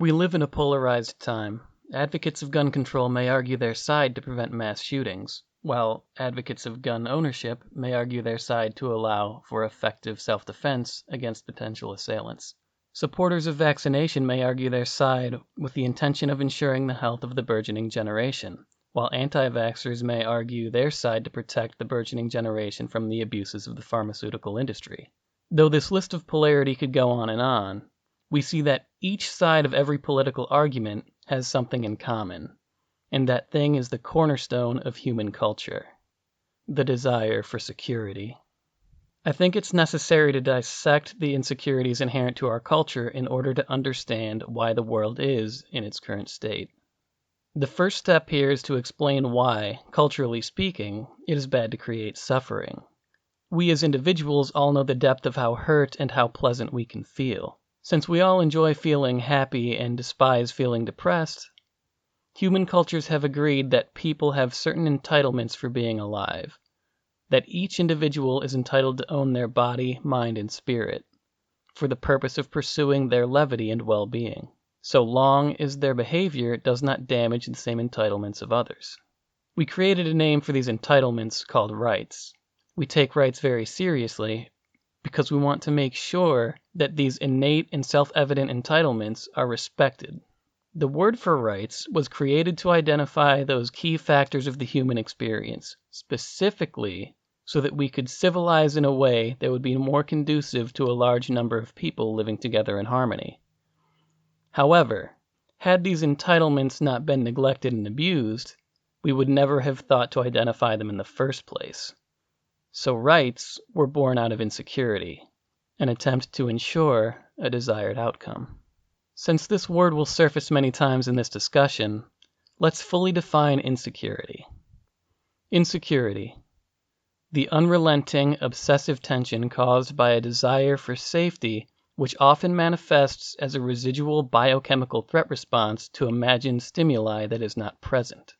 We live in a polarized time. Advocates of gun control may argue their side to prevent mass shootings, while advocates of gun ownership may argue their side to allow for effective self-defense against potential assailants. Supporters of vaccination may argue their side with the intention of ensuring the health of the burgeoning generation, while anti-vaxxers may argue their side to protect the burgeoning generation from the abuses of the pharmaceutical industry. Though this list of polarity could go on, we see that each side of every political argument has something in common, and that thing is the cornerstone of human culture: the desire for security. I think it's necessary to dissect the insecurities inherent to our culture in order to understand why the world is in its current state. The first step here is to explain why, culturally speaking, it is bad to create suffering. We as individuals all know the depth of how hurt and how pleasant we can feel. Since we all enjoy feeling happy and despise feeling depressed, human cultures have agreed that people have certain entitlements for being alive, that each individual is entitled to own their body, mind, and spirit, for the purpose of pursuing their levity and well-being, so long as their behavior does not damage the same entitlements of others. We created a name for these entitlements called rights. We take rights very seriously because we want to make sure that these innate and self-evident entitlements are respected. The word for rights was created to identify those key factors of the human experience, specifically so that we could civilize in a way that would be more conducive to a large number of people living together in harmony. However, had these entitlements not been neglected and abused, we would never have thought to identify them in the first place. So rights were born out of insecurity, an attempt to ensure a desired outcome. Since this word will surface many times in this discussion, let's fully define insecurity. Insecurity: the unrelenting, obsessive tension caused by a desire for safety which often manifests as a residual biochemical threat response to imagined stimuli that is not present.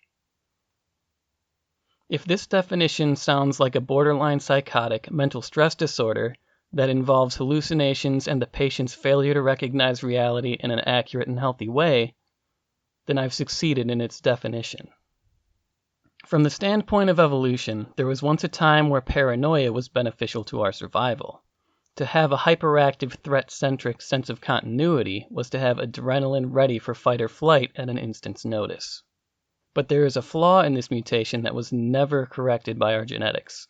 If this definition sounds like a borderline psychotic mental stress disorder that involves hallucinations and the patient's failure to recognize reality in an accurate and healthy way, then I've succeeded in its definition. From the standpoint of evolution, there was once a time where paranoia was beneficial to our survival. To have a hyperactive, threat-centric sense of continuity was to have adrenaline ready for fight or flight at an instant's notice. But there is a flaw in this mutation that was never corrected by our genetics.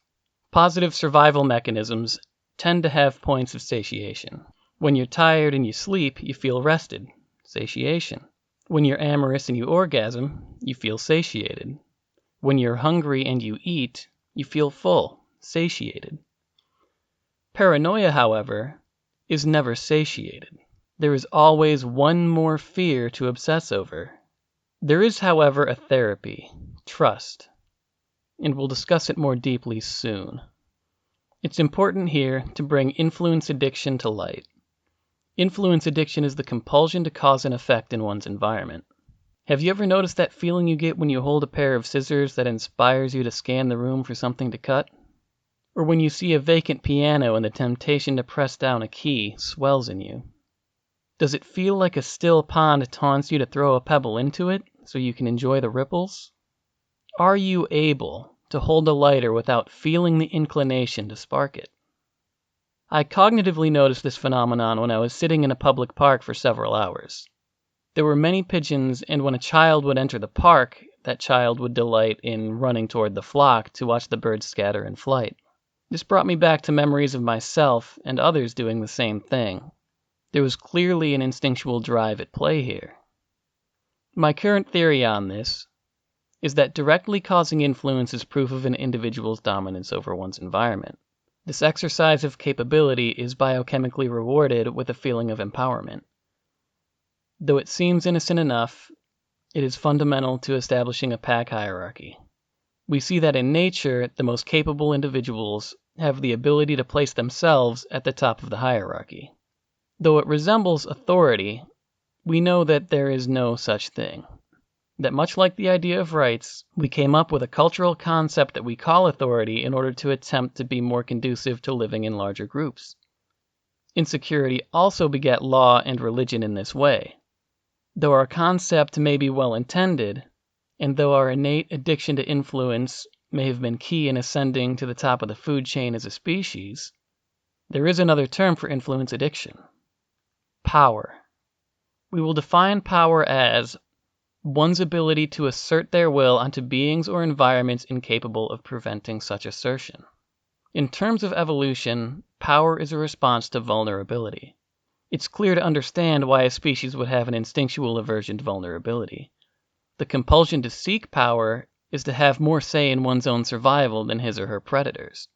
Positive survival mechanisms tend to have points of satiation. When you're tired and you sleep, you feel rested, satiation. When you're amorous and you orgasm, you feel satiated. When you're hungry and you eat, you feel full, satiated. Paranoia, however, is never satiated. There is always one more fear to obsess over. There is, however, a therapy: trust, and we'll discuss it more deeply soon. It's important here to bring influence addiction to light. Influence addiction is the compulsion to cause an effect in one's environment. Have you ever noticed that feeling you get when you hold a pair of scissors that inspires you to scan the room for something to cut? Or when you see a vacant piano and the temptation to press down a key swells in you? Does it feel like a still pond taunts you to throw a pebble into it so you can enjoy the ripples? Are you able to hold a lighter without feeling the inclination to spark it? I cognitively noticed this phenomenon when I was sitting in a public park for several hours. There were many pigeons, and when a child would enter the park, that child would delight in running toward the flock to watch the birds scatter in flight. This brought me back to memories of myself and others doing the same thing. There was clearly an instinctual drive at play here. My current theory on this is that directly causing influence is proof of an individual's dominance over one's environment. This exercise of capability is biochemically rewarded with a feeling of empowerment. Though it seems innocent enough, it is fundamental to establishing a pack hierarchy. We see that in nature, the most capable individuals have the ability to place themselves at the top of the hierarchy. Though it resembles authority, we know that there is no such thing. That much like the idea of rights, we came up with a cultural concept that we call authority in order to attempt to be more conducive to living in larger groups. Insecurity also begat law and religion in this way. Though our concept may be well intended, and though our innate addiction to influence may have been key in ascending to the top of the food chain as a species, there is another term for influence addiction: power. We will define power as one's ability to assert their will onto beings or environments incapable of preventing such assertion. In terms of evolution, power is a response to vulnerability. It's clear to understand why a species would have an instinctual aversion to vulnerability. The compulsion to seek power is to have more say in one's own survival than his or her predators,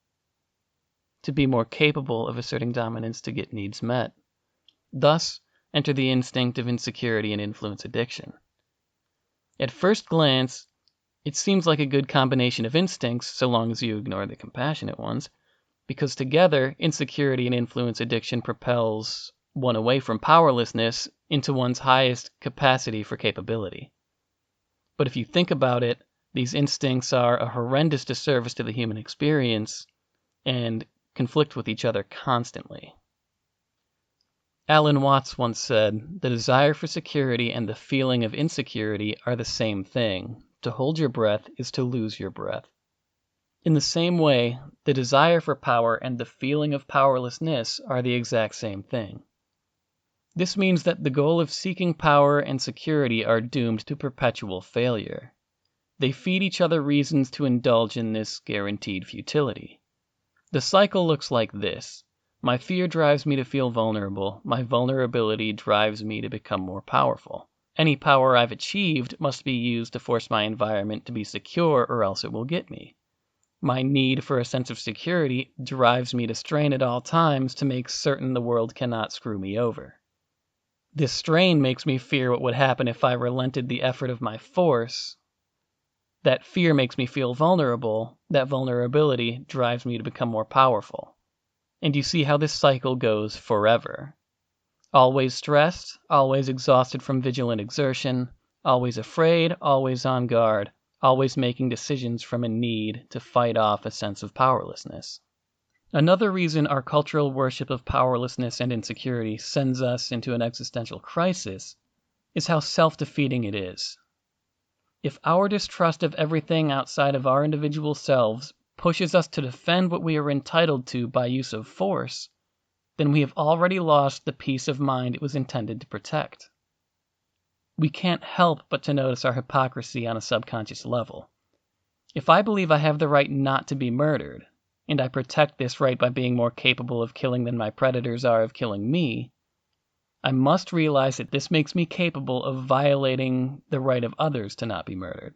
to be more capable of asserting dominance to get needs met. Thus, enter the instinct of insecurity and influence addiction. At first glance, it seems like a good combination of instincts, so long as you ignore the compassionate ones, because together, insecurity and influence addiction propels one away from powerlessness into one's highest capacity for capability. But if you think about it, these instincts are a horrendous disservice to the human experience and conflict with each other constantly. Alan Watts once said, "The desire for security and the feeling of insecurity are the same thing. To hold your breath is to lose your breath." In the same way, the desire for power and the feeling of powerlessness are the exact same thing. This means that the goal of seeking power and security are doomed to perpetual failure. They feed each other reasons to indulge in this guaranteed futility. The cycle looks like this. My fear drives me to feel vulnerable. My vulnerability drives me to become more powerful. Any power I've achieved must be used to force my environment to be secure, or else it will get me. My need for a sense of security drives me to strain at all times to make certain the world cannot screw me over. This strain makes me fear what would happen if I relented the effort of my force. That fear makes me feel vulnerable. That vulnerability drives me to become more powerful. And you see how this cycle goes forever. Always stressed, always exhausted from vigilant exertion, always afraid, always on guard, always making decisions from a need to fight off a sense of powerlessness. Another reason our cultural worship of powerlessness and insecurity sends us into an existential crisis is how self-defeating it is. If our distrust of everything outside of our individual selves pushes us to defend what we are entitled to by use of force, then we have already lost the peace of mind it was intended to protect. We can't help but to notice our hypocrisy on a subconscious level. If I believe I have the right not to be murdered, and I protect this right by being more capable of killing than my predators are of killing me, I must realize that this makes me capable of violating the right of others to not be murdered.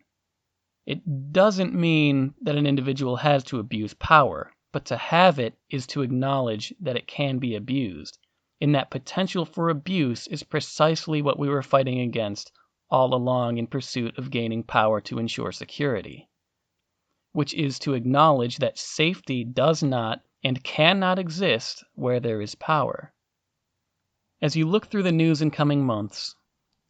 It doesn't mean that an individual has to abuse power, but to have it is to acknowledge that it can be abused, and that potential for abuse is precisely what we were fighting against all along in pursuit of gaining power to ensure security, which is to acknowledge that safety does not and cannot exist where there is power. As you look through the news in coming months,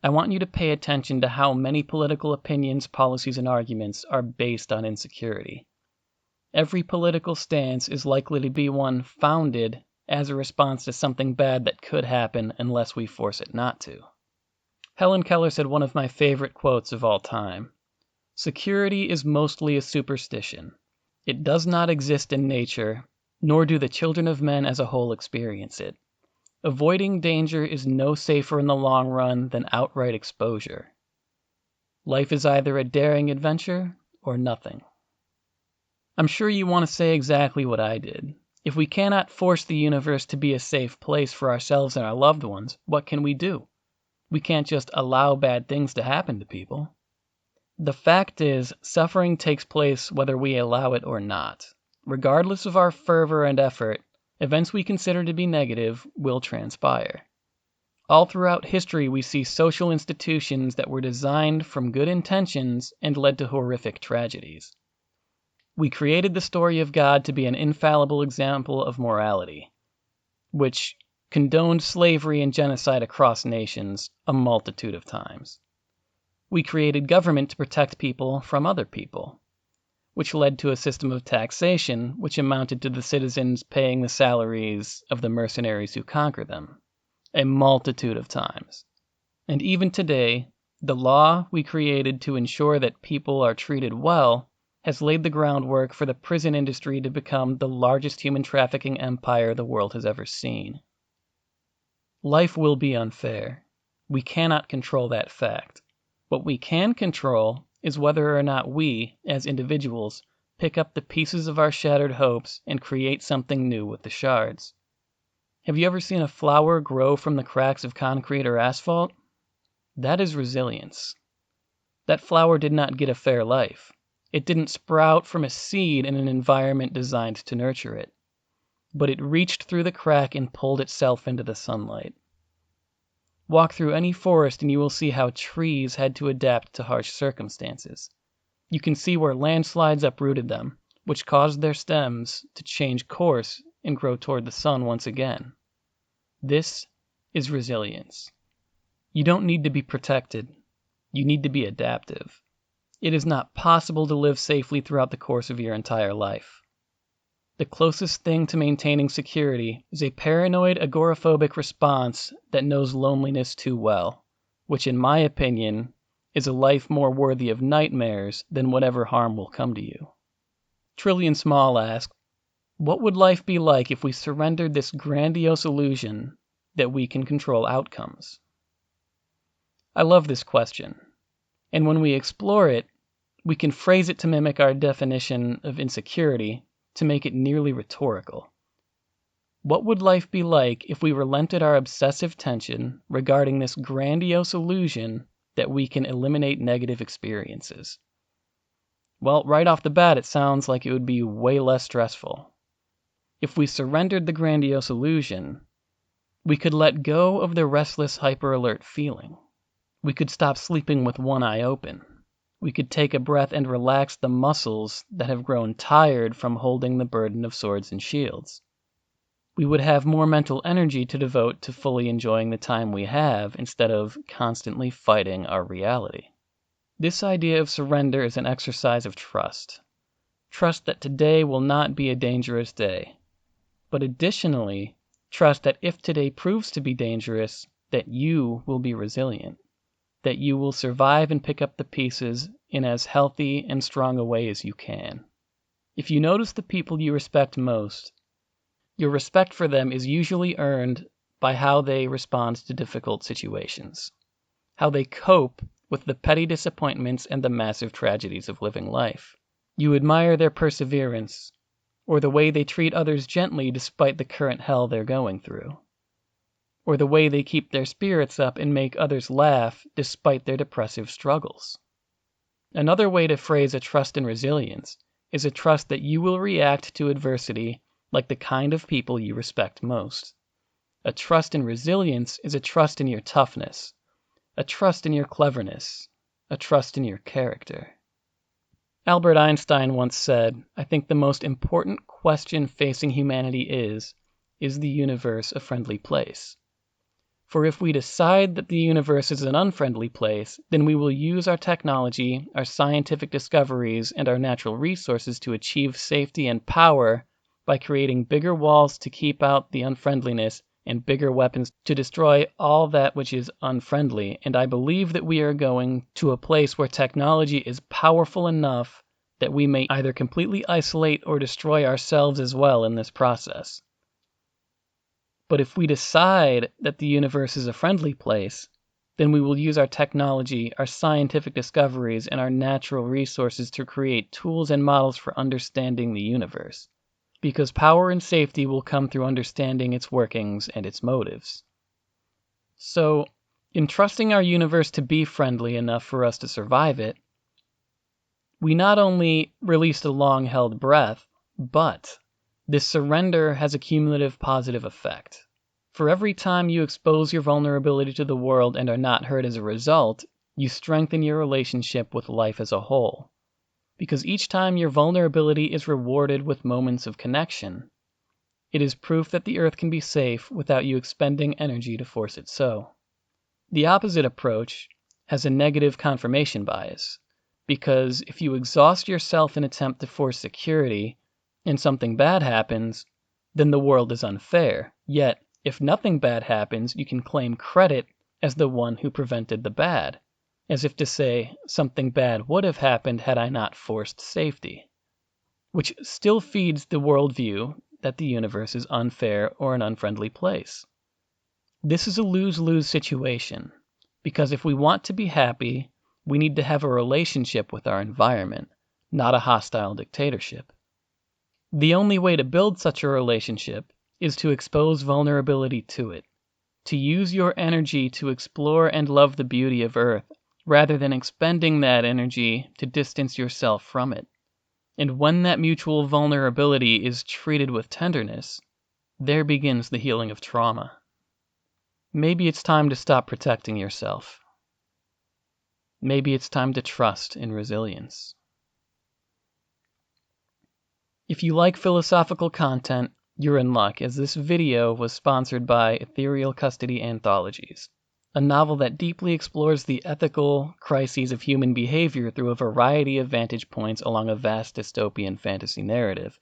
I want you to pay attention to how many political opinions, policies, and arguments are based on insecurity. Every political stance is likely to be one founded as a response to something bad that could happen unless we force it not to. Helen Keller said one of my favorite quotes of all time: "Security is mostly a superstition. It does not exist in nature, nor do the children of men as a whole experience it. Avoiding danger is no safer in the long run than outright exposure. Life is either a daring adventure or nothing." I'm sure you want to say exactly what I did. If we cannot force the universe to be a safe place for ourselves and our loved ones, what can we do? We can't just allow bad things to happen to people. The fact is, suffering takes place whether we allow it or not. Regardless of our fervor and effort, events we consider to be negative will transpire. All throughout history, we see social institutions that were designed from good intentions and led to horrific tragedies. We created the story of God to be an infallible example of morality, which condoned slavery and genocide across nations a multitude of times. We created government to protect people from other people, which led to a system of taxation which amounted to the citizens paying the salaries of the mercenaries who conquer them, a multitude of times. And even today, the law we created to ensure that people are treated well has laid the groundwork for the prison industry to become the largest human trafficking empire the world has ever seen. Life will be unfair. We cannot control that fact. What we can control is whether or not we, as individuals, pick up the pieces of our shattered hopes and create something new with the shards. Have you ever seen a flower grow from the cracks of concrete or asphalt? That is resilience. That flower did not get a fair life. It didn't sprout from a seed in an environment designed to nurture it. But it reached through the crack and pulled itself into the sunlight. Walk through any forest and you will see how trees had to adapt to harsh circumstances. You can see where landslides uprooted them, which caused their stems to change course and grow toward the sun once again. This is resilience. You don't need to be protected. You need to be adaptive. It is not possible to live safely throughout the course of your entire life. The closest thing to maintaining security is a paranoid, agoraphobic response that knows loneliness too well, which in my opinion is a life more worthy of nightmares than whatever harm will come to you. Trillion Small asks, what would life be like if we surrendered this grandiose illusion that we can control outcomes? I love this question, and when we explore it, we can phrase it to mimic our definition of insecurity to make it nearly rhetorical. What would life be like if we relented our obsessive tension regarding this grandiose illusion that we can eliminate negative experiences? Well, right off the bat, it sounds like it would be way less stressful. If we surrendered the grandiose illusion, we could let go of the restless, hyper-alert feeling. We could stop sleeping with one eye open. We could take a breath and relax the muscles that have grown tired from holding the burden of swords and shields. We would have more mental energy to devote to fully enjoying the time we have instead of constantly fighting our reality. This idea of surrender is an exercise of trust. Trust that today will not be a dangerous day. But additionally, trust that if today proves to be dangerous, that you will be resilient. That you will survive and pick up the pieces in as healthy and strong a way as you can. If you notice the people you respect most, your respect for them is usually earned by how they respond to difficult situations, how they cope with the petty disappointments and the massive tragedies of living life. You admire their perseverance, or the way they treat others gently despite the current hell they're going through, or the way they keep their spirits up and make others laugh despite their depressive struggles. Another way to phrase a trust in resilience is a trust that you will react to adversity like the kind of people you respect most. A trust in resilience is a trust in your toughness, a trust in your cleverness, a trust in your character. Albert Einstein once said, I think the most important question facing humanity is the universe a friendly place? For if we decide that the universe is an unfriendly place, then we will use our technology, our scientific discoveries, and our natural resources to achieve safety and power by creating bigger walls to keep out the unfriendliness and bigger weapons to destroy all that which is unfriendly. And I believe that we are going to a place where technology is powerful enough that we may either completely isolate or destroy ourselves as well in this process. But if we decide that the universe is a friendly place, then we will use our technology, our scientific discoveries, and our natural resources to create tools and models for understanding the universe. Because power and safety will come through understanding its workings and its motives. So, in trusting our universe to be friendly enough for us to survive it, we not only released a long-held breath, but this surrender has a cumulative positive effect. For every time you expose your vulnerability to the world and are not hurt as a result, you strengthen your relationship with life as a whole. Because each time your vulnerability is rewarded with moments of connection, it is proof that the earth can be safe without you expending energy to force it so. The opposite approach has a negative confirmation bias, because if you exhaust yourself in an attempt to force security, and something bad happens, then the world is unfair. Yet, if nothing bad happens, you can claim credit as the one who prevented the bad, as if to say something bad would have happened had I not forced safety, which still feeds the worldview that the universe is unfair or an unfriendly place. This is a lose-lose situation, because if we want to be happy, we need to have a relationship with our environment, not a hostile dictatorship. The only way to build such a relationship is to expose vulnerability to it, to use your energy to explore and love the beauty of Earth, rather than expending that energy to distance yourself from it. And when that mutual vulnerability is treated with tenderness, there begins the healing of trauma. Maybe it's time to stop protecting yourself. Maybe it's time to trust in resilience. If you like philosophical content, you're in luck, as this video was sponsored by Ethereal Custody Anthologies, a novel that deeply explores the ethical crises of human behavior through a variety of vantage points along a vast dystopian fantasy narrative.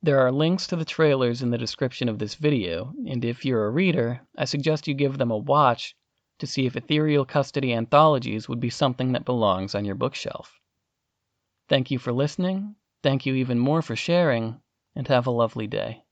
There are links to the trailers in the description of this video, and if you're a reader, I suggest you give them a watch to see if Ethereal Custody Anthologies would be something that belongs on your bookshelf. Thank you for listening, thank you even more for sharing, and have a lovely day.